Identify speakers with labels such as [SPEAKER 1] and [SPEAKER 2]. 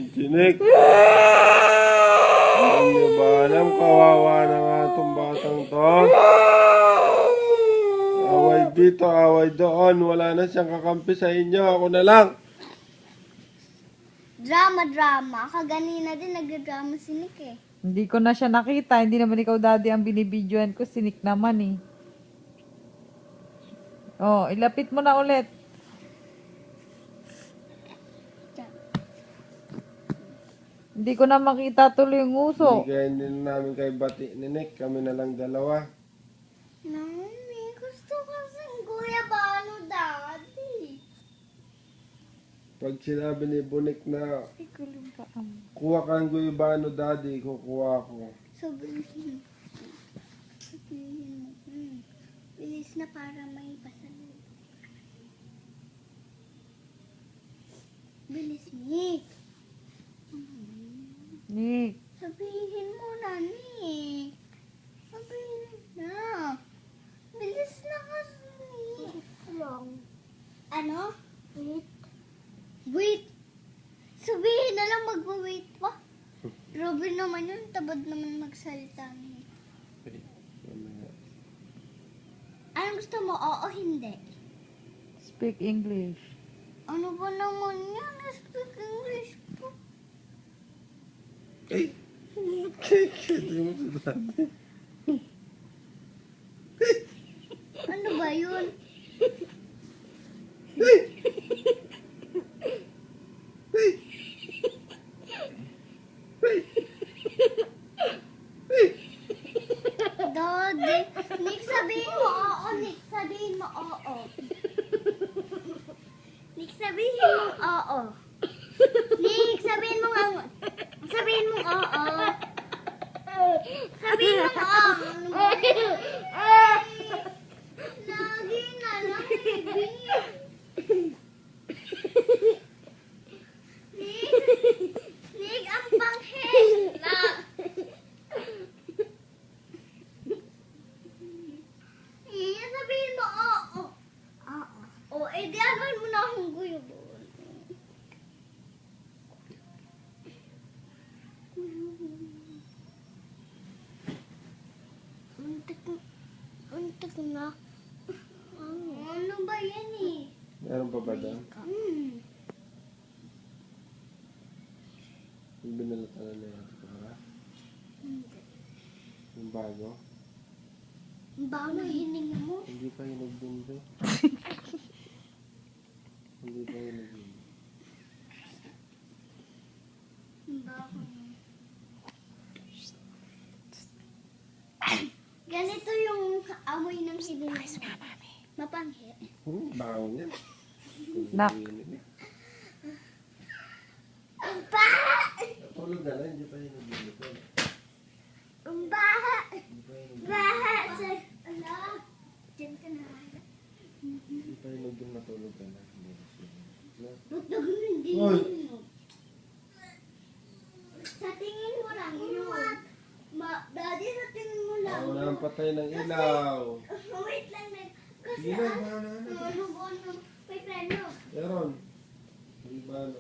[SPEAKER 1] Tinik. Hindi ba alam, kawawa na nga itong batang to. Away dito, away doon. Wala na siyang kakampi sa inyo. Ako na lang.
[SPEAKER 2] Drama. Kaganina din nagdrama si Nick eh.
[SPEAKER 3] Hindi ko na siya nakita. Hindi naman ikaw daddy ang binibidyoan ko. Sinik naman eh. Oh, ilapit mo na ulit. Hindi ko na makita tuloy yung uso.
[SPEAKER 1] Bigay din namin kay Bati ni Nick. Kami na lang dalawa.
[SPEAKER 2] Mami, gusto kasing Kuya Bano, Daddy.
[SPEAKER 1] Pag sinabi ni Bunik na
[SPEAKER 3] Ikulim pa ang...
[SPEAKER 1] kuha ka ng guyabano, daddy, kukuha ko.
[SPEAKER 2] Sabihin mo. Bilis na para may pasalubong. Bilis, Nick.
[SPEAKER 3] Nick.
[SPEAKER 2] Sabihin mo na, Nick. Sabihin na. Bilis na kasi. Ano? Wait. Sabihin na lang mag-wait pa. Robin naman yun. Tabad naman magsalita. Anong gusto mo? Oo, hindi.
[SPEAKER 3] Speak English.
[SPEAKER 2] Ano ba naman yan? Speak English po.
[SPEAKER 1] Ay! Hindi mo sa daddy.
[SPEAKER 2] Ano ba yun? Daddy, Nick, sabihin mo oo, Nick. Sabihin mo oo. Nick, sabihin mo oo. Nick, sabihin mo nga. Sabihin mo oo. Sabihin mo oo. Lagi na lang, baby. Nick, ang pangit na. Sabihin mo oo. Oo. O, di agad mo na akong guyo doon. Untik na. Ano ba yan eh?
[SPEAKER 1] Meron pa ba doon? Yung binalatan na niya ito para?
[SPEAKER 2] Hindi.
[SPEAKER 1] Yung bago?
[SPEAKER 2] Bago na hininga mo.
[SPEAKER 1] Hindi pa hinog din doon. Hindi pa hinog din.
[SPEAKER 2] Bago. Ganito yung amoy ng hininga mo. Mapanghi.
[SPEAKER 1] Bago niyan.
[SPEAKER 3] Nak.
[SPEAKER 2] Ang baha!
[SPEAKER 1] Tulog na lang, hindi pa hinog din.
[SPEAKER 2] Ang baha!
[SPEAKER 1] Hindi pa hinog din.
[SPEAKER 2] Baha! Ala! Diyan ka na.
[SPEAKER 1] Hindi pa hinog din, matulog ka na.
[SPEAKER 2] Ba't na ganun hindi
[SPEAKER 1] Hoy!
[SPEAKER 2] hinog? Sa tingin mo lang, yun. Daddy, sa tingin mo lang.
[SPEAKER 1] Ako na ang patay ng ilaw.
[SPEAKER 2] Wait lang, kasi
[SPEAKER 1] Sige na, bahala na.
[SPEAKER 2] ano ba, may preno.
[SPEAKER 1] Meron. Hindi ba ano?